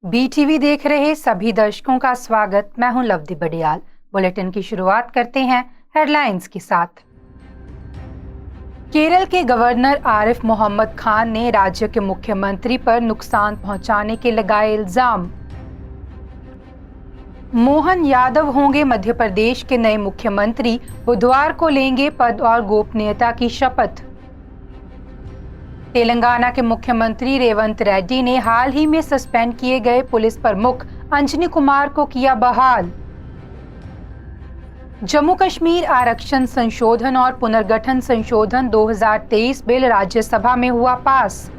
BTV देख रहे सभी दर्शकों का स्वागत। मैं हूं लवदी बडियाल। बुलेटिन की शुरुआत करते हैं हेडलाइंस के साथ। केरल के गवर्नर आरिफ मोहम्मद खान ने राज्य के मुख्यमंत्री पर नुकसान पहुंचाने के लगाए इल्जाम। मोहन यादव होंगे मध्य प्रदेश के नए मुख्यमंत्री, बुधवार को लेंगे पद और गोपनीयता की शपथ। तेलंगाना के मुख्यमंत्री रेवंत रेड्डी ने हाल ही में सस्पेंड किए गए पुलिस प्रमुख अंजनी कुमार को किया बहाल। जम्मू कश्मीर आरक्षण संशोधन और पुनर्गठन संशोधन 2023 बिल राज्यसभा में हुआ पास।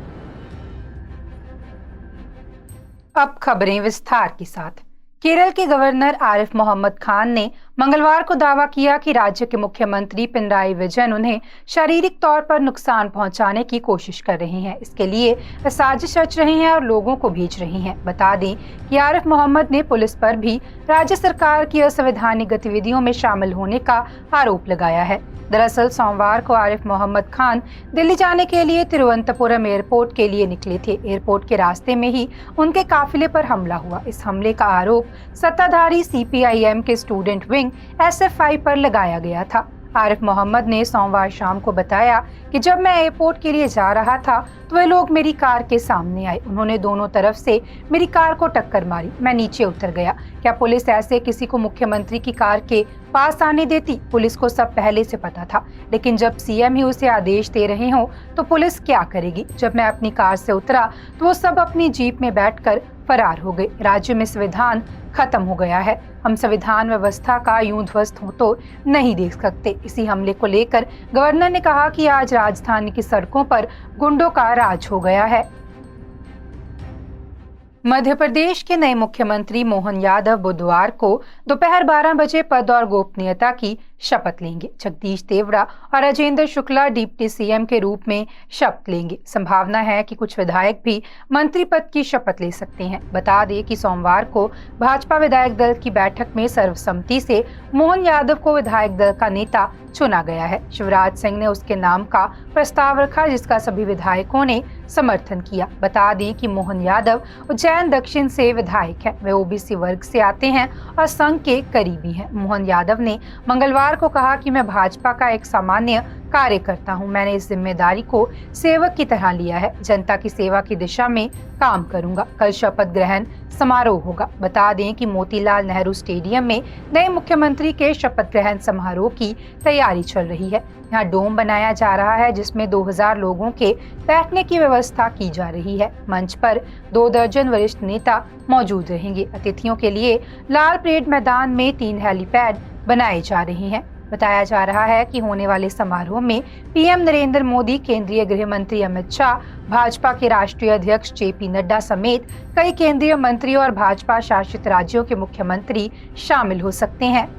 अब खबरें विस्तार के साथ। केरल के गवर्नर आरिफ मोहम्मद खान ने मंगलवार को दावा किया कि राज्य के मुख्यमंत्री पिनराई विजयन उन्हें शारीरिक तौर पर नुकसान पहुंचाने की कोशिश कर रहे हैं। इसके लिए साजिश रच रहे हैं और लोगों को भेज रहे हैं। बता दें कि आरिफ मोहम्मद ने पुलिस पर भी राज्य सरकार की असंवैधानिक गतिविधियों में शामिल होने का आरोप लगाया है। दरअसल सोमवार को आरिफ मोहम्मद खान दिल्ली जाने के लिए तिरुवनंतपुरम एयरपोर्ट के लिए निकले थे। एयरपोर्ट के रास्ते में ही उनके काफिले पर हमला हुआ। इस हमले का आरोप सत्ताधारी सीपीआईएम के स्टूडेंट विंग एसएफआई पर लगाया गया था। आरिफ मोहम्मद ने सोमवार शाम को बताया कि जब मैं एयरपोर्ट के लिए जा रहा था तो वे लोग मेरी कार के सामने आए। उन्होंने दोनों तरफ से मेरी कार को टक्कर मारी। मैं नीचे उतर गया। क्या पुलिस ऐसे किसी को मुख्यमंत्री की कार के पास आने देती? पुलिस को सब पहले से पता था, लेकिन जब सीएम ही उसे आदेश दे रहे हो तो पुलिस क्या करेगी? जब मैं अपनी कार से उतरा तो वो सब अपनी जीप में बैठकर फरार हो गए। राज्य में संविधान खत्म हो गया है। हम संविधान व्यवस्था का यूं ध्वस्त हो तो नहीं देख सकते। इसी हमले को लेकर गवर्नर ने कहा कि आज राजधानी की सड़कों पर गुंडों का राज हो गया है। मध्य प्रदेश के नए मुख्यमंत्री मोहन यादव बुधवार को दोपहर 12 बजे पद और गोपनीयता की शपथ लेंगे। जगदीश देवड़ा और राजेंद्र शुक्ला डिप्टी सीएम के रूप में शपथ लेंगे। संभावना है कि कुछ विधायक भी मंत्री पद की शपथ ले सकते हैं। बता दें कि सोमवार को भाजपा विधायक दल की बैठक में सर्वसम्मति से मोहन यादव को विधायक दल का नेता चुना गया है। शिवराज सिंह ने उसके नाम का प्रस्ताव रखा, जिसका सभी विधायकों ने समर्थन किया। बता दें कि मोहन यादव उज्जैन दक्षिण से विधायक हैं। वे ओबीसी वर्ग से आते हैं और संघ के करीबी हैं। मोहन यादव ने मंगलवार को कहा कि मैं भाजपा का एक सामान्य कार्यकर्ता हूं। मैंने इस जिम्मेदारी को सेवक की तरह लिया है। जनता की सेवा की दिशा में काम करूंगा। कल शपथ ग्रहण समारोह होगा। बता दें कि मोतीलाल नेहरू स्टेडियम में नए मुख्यमंत्री के शपथ ग्रहण समारोह की तैयारी चल रही है। यहाँ डोम बनाया जा रहा है, जिसमें 2000 लोगों के बैठने की व्यवस्था की जा रही है। मंच पर 2 दर्जन वरिष्ठ नेता मौजूद रहेंगे। अतिथियों के लिए लाल परेड मैदान में 3 हेलीपैड बनाए जा रहे हैं। बताया जा रहा है कि होने वाले समारोह में पीएम नरेंद्र मोदी, केंद्रीय गृह मंत्री अमित शाह, भाजपा के राष्ट्रीय अध्यक्ष जेपी नड्डा समेत कई केंद्रीय मंत्री और भाजपा शासित राज्यों के मुख्यमंत्री शामिल हो सकते हैं।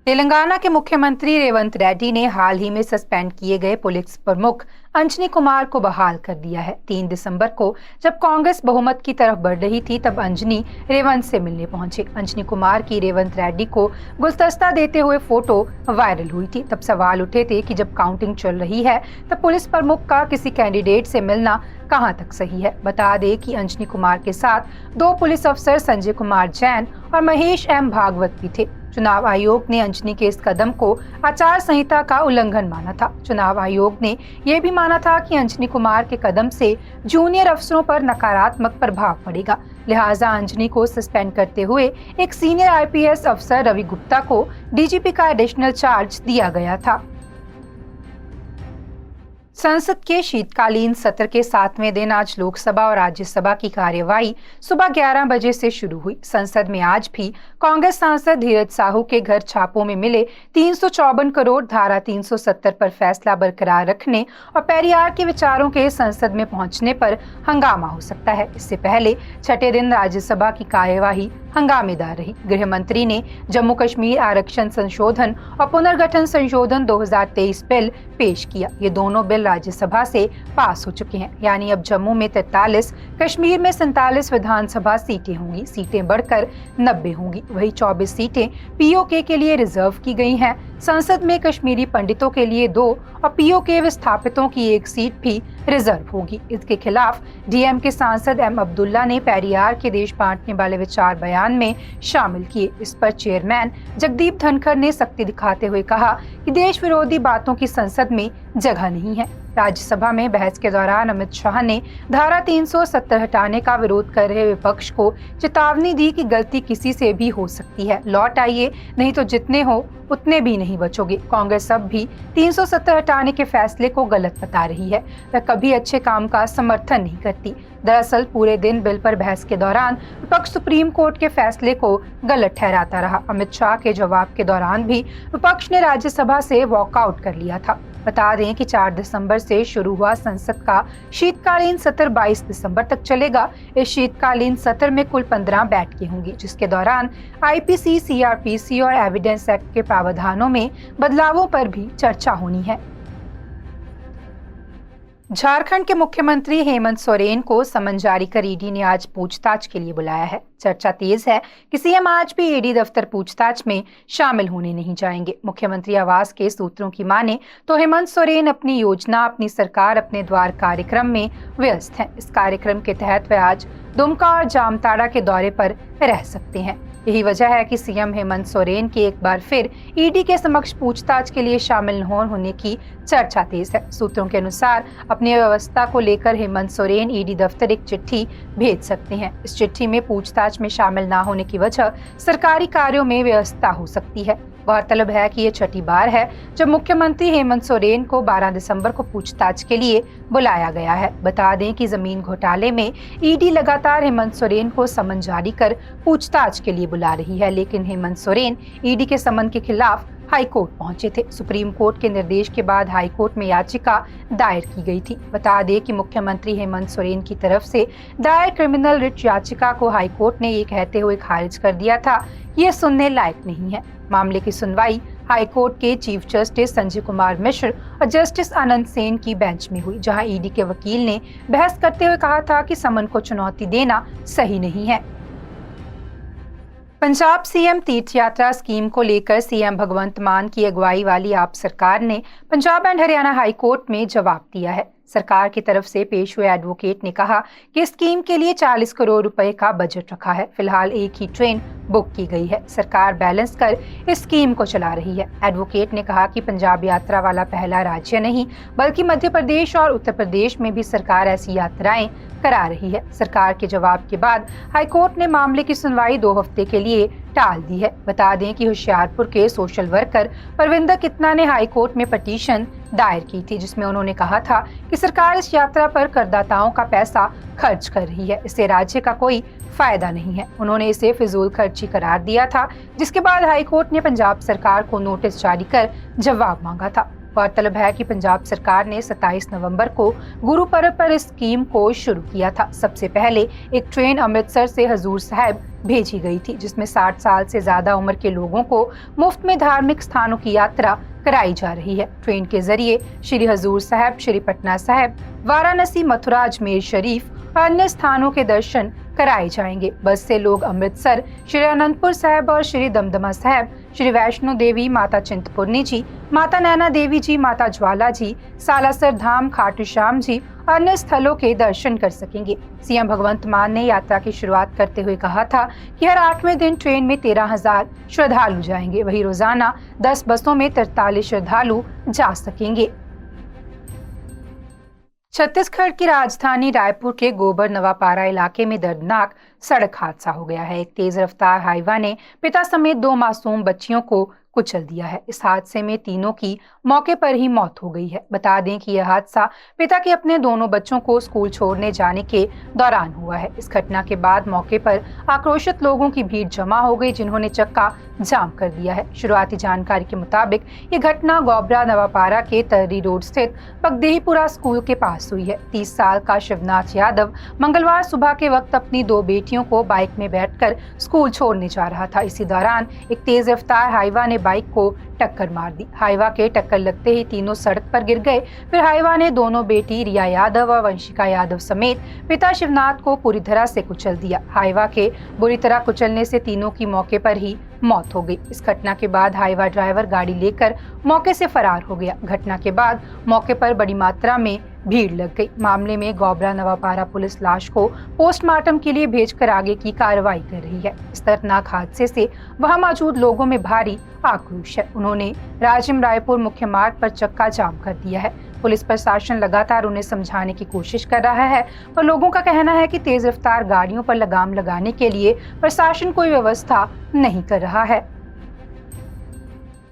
तेलंगाना के मुख्यमंत्री रेवंत रेड्डी ने हाल ही में सस्पेंड किए गए पुलिस प्रमुख अंजनी कुमार को बहाल कर दिया है। 3 दिसंबर को जब कांग्रेस बहुमत की तरफ बढ़ रही थी, तब अंजनी रेवंत से मिलने पहुंचे। अंजनी कुमार की रेवंत रेड्डी को गुलदस्ता देते हुए फोटो वायरल हुई थी। तब सवाल उठे थे कि जब काउंटिंग चल रही है तब पुलिस प्रमुख का किसी कैंडिडेट से मिलना कहां तक सही है। बता दें कि अंजनी कुमार के साथ 2 पुलिस अफसर संजय कुमार जैन और महेश एम भागवत भी थे। चुनाव आयोग ने अंजनी के इस कदम को आचार संहिता का उल्लंघन माना था। चुनाव आयोग ने यह भी माना था कि अंजनी कुमार के कदम से जूनियर अफसरों पर नकारात्मक प्रभाव पड़ेगा। लिहाजा अंजनी को सस्पेंड करते हुए एक सीनियर आईपीएस अफसर रवि गुप्ता को डीजीपी का एडिशनल चार्ज दिया गया था। संसद के शीतकालीन सत्र के 7वें दिन आज लोकसभा और राज्यसभा की कार्यवाही सुबह 11 बजे से शुरू हुई। संसद में आज भी कांग्रेस सांसद धीरज साहू के घर छापों में मिले 354 करोड़, धारा 370 पर फैसला बरकरार रखने और पेरियार के विचारों के संसद में पहुंचने पर हंगामा हो सकता है। इससे पहले छठे दिन राज्यसभा की कार्यवाही हंगामेदार रही। गृह मंत्री ने जम्मू कश्मीर आरक्षण संशोधन और पुनर्गठन संशोधन 2023 बिल पेश किया। ये दोनों बिल राज्यसभा से पास हो चुके हैं। यानी अब जम्मू में 43, कश्मीर में 47 विधानसभा सीटें होंगी। सीटें बढ़कर 90 होंगी। वही 24 सीटें पीओके के लिए रिजर्व की गई हैं। संसद में कश्मीरी पंडितों के लिए 2 और पीओ के विस्थापितों की 1 सीट भी रिजर्व होगी। इसके खिलाफ डीएम के सांसद एम अब्दुल्ला ने पेरियार के देश बांटने वाले विचार बयान में शामिल किए। इस पर चेयरमैन जगदीप धनखड़ ने सख्ती दिखाते हुए कहा कि देश विरोधी बातों की संसद में जगह नहीं है। राज्यसभा में बहस के दौरान अमित शाह ने धारा 370 हटाने का विरोध कर रहे विपक्ष को चेतावनी दी कि गलती किसी से भी हो सकती है, लौट आइए, नहीं तो जितने हो उतने भी नहीं बचोगे। कांग्रेस अब भी 370 हटाने के फैसले को गलत बता रही है। वह कभी अच्छे काम का समर्थन नहीं करती। दरअसल पूरे दिन बिल पर बहस के दौरान विपक्ष सुप्रीम कोर्ट के फैसले को गलत ठहराता रहा। अमित शाह के जवाब के दौरान भी विपक्ष ने राज्यसभा से वॉकआउट कर लिया था। बता दें कि 4 दिसंबर से शुरू हुआ संसद का शीतकालीन सत्र 22 दिसंबर तक चलेगा। इस शीतकालीन सत्र में कुल 15 बैठकें होंगी, जिसके दौरान आईपीसी, सीआरपीसी और एविडेंस एक्ट के प्रावधानों में बदलावों पर भी चर्चा होनी है। झारखंड के मुख्यमंत्री हेमंत सोरेन को समन जारी कर ईडी ने आज पूछताछ के लिए बुलाया है। चर्चा तेज है कि सीएम आज भी ईडी दफ्तर पूछताछ में शामिल होने नहीं जाएंगे। मुख्यमंत्री आवास के सूत्रों की माने तो हेमंत सोरेन अपनी योजना, अपनी सरकार, अपने द्वार कार्यक्रम में व्यस्त हैं। इस कार्यक्रम के तहत वे आज दुमका और जामताड़ा के दौरे पर रह सकते हैं। यही वजह है कि सीएम हेमंत सोरेन की एक बार फिर ईडी के समक्ष पूछताछ के लिए शामिल न होने की चर्चा तेज है। सूत्रों के अनुसार अपनी व्यवस्था को लेकर हेमंत सोरेन ईडी दफ्तर एक चिट्ठी भेज सकते हैं। इस चिट्ठी में पूछताछ में शामिल न होने की वजह सरकारी कार्यों में व्यवस्था हो सकती है। गौरतलब है कि ये छठी बार है जब मुख्यमंत्री हेमंत सोरेन को 12 दिसंबर को पूछताछ के लिए बुलाया गया है। बता दें कि जमीन घोटाले में ईडी लगातार हेमंत सोरेन को समन जारी कर पूछताछ के लिए बुला रही है, लेकिन हेमंत सोरेन ईडी के समन के खिलाफ हाईकोर्ट पहुंचे थे। सुप्रीम कोर्ट के निर्देश के बाद हाईकोर्ट में याचिका दायर की गई थी। बता दें कि मुख्यमंत्री हेमंत सोरेन की तरफ से दायर क्रिमिनल रिट याचिका को हाईकोर्ट ने ये कहते हुए खारिज कर दिया था कि ये सुनने लायक नहीं है। मामले की सुनवाई हाईकोर्ट के चीफ जस्टिस संजय कुमार मिश्र और जस्टिस अनंत सेन की बेंच में हुई, जहां ईडी के वकील ने बहस करते हुए कहा था कि समन को चुनौती देना सही नहीं है। पंजाब सीएम तीर्थ यात्रा स्कीम को लेकर सीएम भगवंत मान की अगुवाई वाली आप सरकार ने Punjab and Haryana high court में जवाब दिया है। सरकार की तरफ से पेश हुए एडवोकेट ने कहा कि स्कीम के लिए 40 करोड़ रुपए का बजट रखा है। फिलहाल एक ही ट्रेन बुक की गई है। सरकार बैलेंस कर इस स्कीम को चला रही है। एडवोकेट ने कहा कि पंजाब यात्रा वाला पहला राज्य नहीं, बल्कि मध्य प्रदेश और उत्तर प्रदेश में भी सरकार ऐसी यात्राएं करा रही है। सरकार के जवाब के बाद हाईकोर्ट ने मामले की सुनवाई 2 हफ्ते के लिए टाल दी है। बता दें कि होशियारपुर के सोशल वर्कर परविंदर कितना ने हाईकोर्ट में पिटीशन दायर की थी, जिसमें उन्होंने कहा था कि सरकार इस यात्रा पर करदाताओं का पैसा खर्च कर रही है, इससे राज्य का कोई फायदा नहीं है। उन्होंने इसे फिजूल खर्ची करार दिया था, जिसके बाद हाईकोर्ट ने पंजाब सरकार को नोटिस जारी कर जवाब मांगा था। गौरतलब है कि पंजाब सरकार ने 27 नवंबर को गुरु पर्व पर इस स्कीम को शुरू किया था। सबसे पहले एक ट्रेन अमृतसर से हजूर साहिब भेजी गई थी, जिसमें 60 साल से ज्यादा उम्र के लोगों को मुफ्त में धार्मिक स्थानों की यात्रा कराई जा रही है। ट्रेन के जरिए श्री हजूर साहिब, श्री पटना साहिब, वाराणसी, मथुरा, अजमेर शरीफ और अन्य स्थानों के दर्शन कराए जाएंगे। बस से लोग अमृतसर, श्री अनंतपुर साहिब और श्री दमदमा साहिब, श्री वैष्णो देवी, माता चिंतपूर्णी जी, माता नैना देवी जी, माता ज्वाला जी, सालासर धाम, खाटू श्याम जी और अन्य स्थलों के दर्शन कर सकेंगे। सीएम भगवंत मान ने यात्रा की शुरुआत करते हुए कहा था कि हर 8वें दिन ट्रेन में 13,000 श्रद्धालु जाएंगे। वहीं रोजाना 10 बसों में 43 श्रद्धालु जा सकेंगे। छत्तीसगढ़ की राजधानी रायपुर के गोबर नवापारा इलाके में दर्दनाक सड़क हादसा हो गया है। एक तेज रफ्तार हाईवा ने पिता समेत 2 मासूम बच्चियों को कुचल दिया है। इस हादसे में तीनों की मौके पर ही मौत हो गई है। बता दें कि यह हादसा पिता के अपने दोनों बच्चों को स्कूल छोड़ने जाने के दौरान हुआ है। इस घटना के बाद मौके पर आक्रोशित लोगों की भीड़ जमा हो गई, जिन्होंने चक्का जाम कर दिया है। शुरुआती जानकारी के मुताबिक ये घटना गोबरा नवापारा के तर्री रोड स्थित पगदेहीपुरा स्कूल के पास हुई है। 30 साल का शिवनाथ यादव मंगलवार सुबह के वक्त अपनी 2 बेटियों को बाइक में बैठकर स्कूल छोड़ने जा रहा था। इसी दौरान एक तेज रफ्तार हाईवा ने बाइक को टक्कर मार दी। हाइवा के टक्कर लगते ही तीनों सड़क पर गिर गए। फिर हाइवा ने दोनों बेटी रिया यादव व वंशिका यादव समेत पिता शिवनाथ को पूरी तरह से कुचल दिया। हाइवा के बुरी तरह कुचलने से तीनों की मौके पर ही मौत हो गई। इस घटना के बाद हाइवा ड्राइवर गाड़ी लेकर मौके से फरार हो गया। घटना के बाद मौके पर बड़ी मात्रा में भीड़ लग गई। मामले में गोबरा नवापारा पुलिस लाश को पोस्टमार्टम के लिए भेजकर आगे की कार्रवाई कर रही है। इस दर्दनाक हादसे से वहां मौजूद लोगों में भारी आक्रोश है। उन्होंने राजिम रायपुर मुख्य मार्ग पर चक्का जाम कर दिया है। पुलिस प्रशासन लगातार उन्हें समझाने की कोशिश कर रहा है, पर लोगों का कहना है कि तेज रफ्तार गाड़ियों पर लगाम लगाने के लिए प्रशासन कोई व्यवस्था नहीं कर रहा है।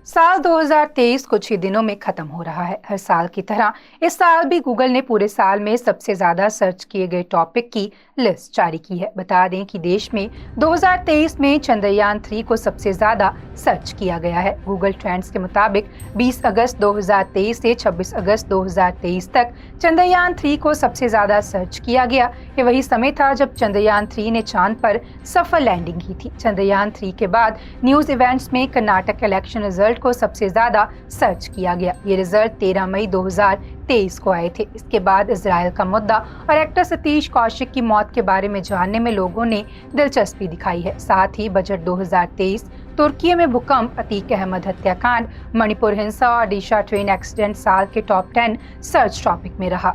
साल 2023 कुछ ही दिनों में खत्म हो रहा है। हर साल की तरह इस साल भी गूगल ने पूरे साल में सबसे ज्यादा सर्च किए गए टॉपिक की लिस्ट जारी की है। बता दें कि देश में 2023 में चंद्रयान 3 को सबसे ज्यादा सर्च किया गया है। गूगल ट्रेंड्स के मुताबिक 20 अगस्त 2023 से 26 अगस्त 2023 तक चंद्रयान 3 को सबसे ज्यादा सर्च किया गया। ये वही समय था जब चंद्रयान 3 ने चांद पर सफल लैंडिंग की थी। चंद्रयान 3 के बाद न्यूज इवेंट्स में कर्नाटक इलेक्शन रिजल्ट को सबसे ज्यादा सर्च किया गया। ये रिजल्ट 13 मई 2023 को आए थे। इसके बाद इजराइल का मुद्दा और एक्टर सतीश कौशिक की मौत के बारे में जानने में लोगों ने दिलचस्पी दिखाई है। साथ ही बजट 2023, तुर्की में भूकंप, अतीक अहमद हत्याकांड, मणिपुर हिंसा और ओडिशा ट्रेन एक्सीडेंट साल के टॉप 10 सर्च टॉपिक में रहा।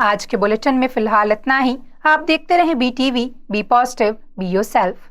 आज के बुलेटिन में फिलहाल इतना ही। आप देखते रहें BTV, be positive, be yourself.